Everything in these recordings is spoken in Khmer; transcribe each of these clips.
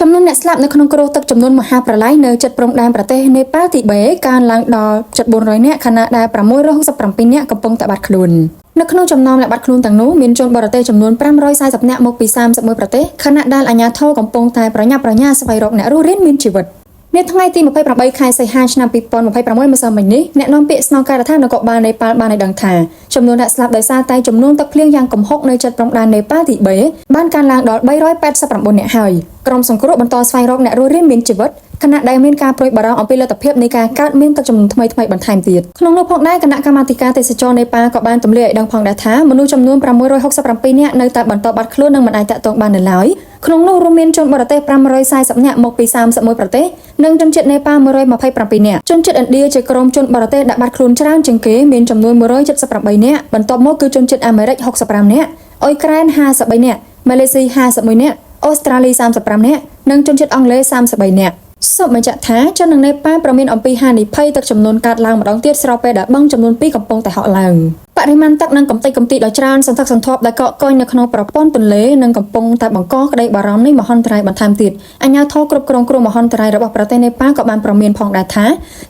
ចំនួនអ្នកស្លាប់នៅក្នុងគ្រោះទឹកចំនួនមហាប្រឡាយនៅជិតព្រំដែនប្រទេសនេប៉ាល់ទីបេកើនឡើងដល់ជិត400នាក់ខណៈដែល667នាក់កំពុងតែបាត់ខ្លួននៅក្នុងចំណោមអ្នកបាត់ខ្លួនទាំងនោះមានជនបរទេសចំនួន540នាក់មកពី31ប្រទេសខណៈដែលអាជ្ញាធរកំពុងតែប្រញាប់ប្រញាល់ស្វែងរកអ្នករស់រានមានជីវិតនៅថ្ងៃទី28ខែសីហាឆ្នាំ2026ម្សិលមិញនេះអ្នកនាំពាក្យស្នងការដ្ឋាននគរបាលនេប៉ាល់បានឲ្យដឹងថាចំនួនអ្នកស្លាប់ដោយសារតែចំនួនទឹកភ្លៀងយ៉ាងគំហុកនៅជិតព្រំដែននេប៉ាល់ទីបេបានកើនឡើងដល់389នាក់ហើយក្រុមសង្គ្រោះបន្តស្វែងរកអ្នករស់រានមានជីវិតខណៈដែលមានការព្រួយបារម្ភអំពីលទ្ធភាពនៃការកើតមានទឹកជំនន់ថ្មីៗបន្ថែមទៀតក្នុងនោះផងដែរគណៈកម្មាធិការទេសចរនេប៉ាល់ក៏បានទម្លាយឲ្យដឹងផងដែរថាមនុស្សចំនួន667នាក់នៅតែបន្តបាត់ខ្លួននិងមិនអាចតាក់ទងបាននៅឡើយក្នុងនោះរួមមានជនបរទេស540នាក់មកពី31ប្រទេសនិងជនជាតិនេប៉ាល់127នាក់ជនជាតិឥណ្ឌាជាក្រុមជនបរទេសដែលបាត់ខ្លួនច្រើនជាងគេមានចំនួន178នាក់បន្ទាប់មកគឺជនជាតិអាមេរិក65នាក់អ៊ុយក្រែន53នាក់ម៉ាឡេស៊ី51នាក់អូស្ត្រាលី35នាក់និងជនជាតិអង់គ្លេស33នាក់សូមបញ្ជាក់ថាជននឹងនេប៉ាល់ប្រមានអំពីហានិភ័យទឹកចំនួនកើតឡើងម្ដងទៀតស្របពេលដែលបឹងចំនួន2កំពុងតែហក់ឡើងបរិមាណទឹកនិងកម្ទេចកំទីដ៏ច្រើនសន្ធឹកសន្ធាប់ដែលកកកុញនៅក្នុងប្រព័ន្ធទន្លេនិងកំពុងតែបង្កក្តីបារម្ភនៃមហន្តរាយបន្ថែមទៀតអាជ្ញាធរគ្រប់គ្រងគ្រោះមហន្តរាយរបស់ប្រទេសនេប៉ាល់ក៏បានប្រមានផងដែរថា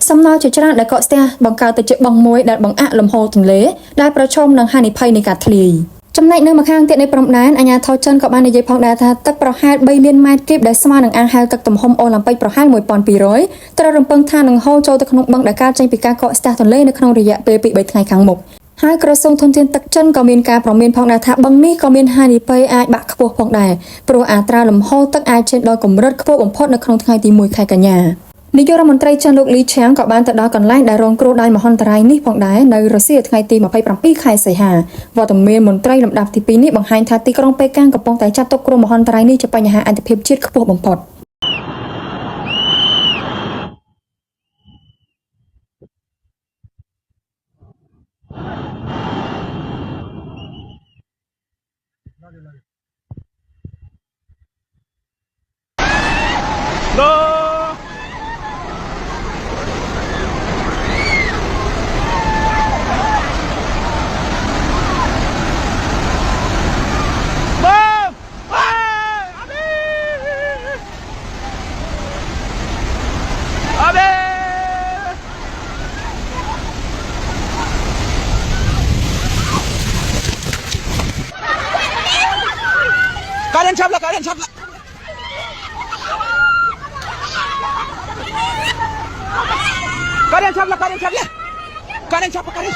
សំណល់ជាច្រើនដែលកកស្ទះបង្កើតទៅជាបឹងមួយដែលបង្អាក់លំហូរទន្លេដែលប្រឈមនឹងហានិភ័យនៃការធ្លាយចំណែកនៅម្ខាងទៀតនៃព្រំដែនអាជ្ញាធរចិនក៏បាននិយាយផងដែរថាទឹកប្រហែល3លានម៉ែត្រគីបដែលស្មើនឹងអាងហែលទឹកទំហំអូឡ িম্প ិកប្រហែល1200ត្រូវរំពឹងថានឹងហូរចូលទៅក្នុងបឹងដែលកើតចេញពីការកកស្ទះទន្លេនៅក្នុងរយៈពេលពី3ថ្ងៃខាងមុខហើយក្រសួងធនធានទឹកចិនក៏មានការប្រមានផងដែរថាបឹងនេះក៏មានហានិភ័យអាចបាក់ខ្ពស់ផងដែរព្រោះអត្រាលំហូរទឹកអាចឈានដល់កម្រិតខ្ពស់បំផុតនៅក្នុងថ្ងៃទី1ខែកញ្ញានាយករដ្ឋមន្ត្រីចិនលោកលីឆាំងក៏បានទៅដល់កន្លែងដែលរងគ្រោះដោយមហន្តរាយនេះផងដែរនៅរុស្ស៊ីថ្ងៃទី27ខែសីហាវត្តមានមន្ត្រីលំដាប់ទី2នេះបង្ហាញថាទីក្រុងប៉េកាំងកំពុងតែចាត់ទុកគ្រោះមហន្តរាយនេះជាបញ្ហាអន្តរភាពជាតិខ្ពស់បំផុតKalian cabla, kalian cabla. Kalian cabla, kalian cabla. Kalian cabla, kalian.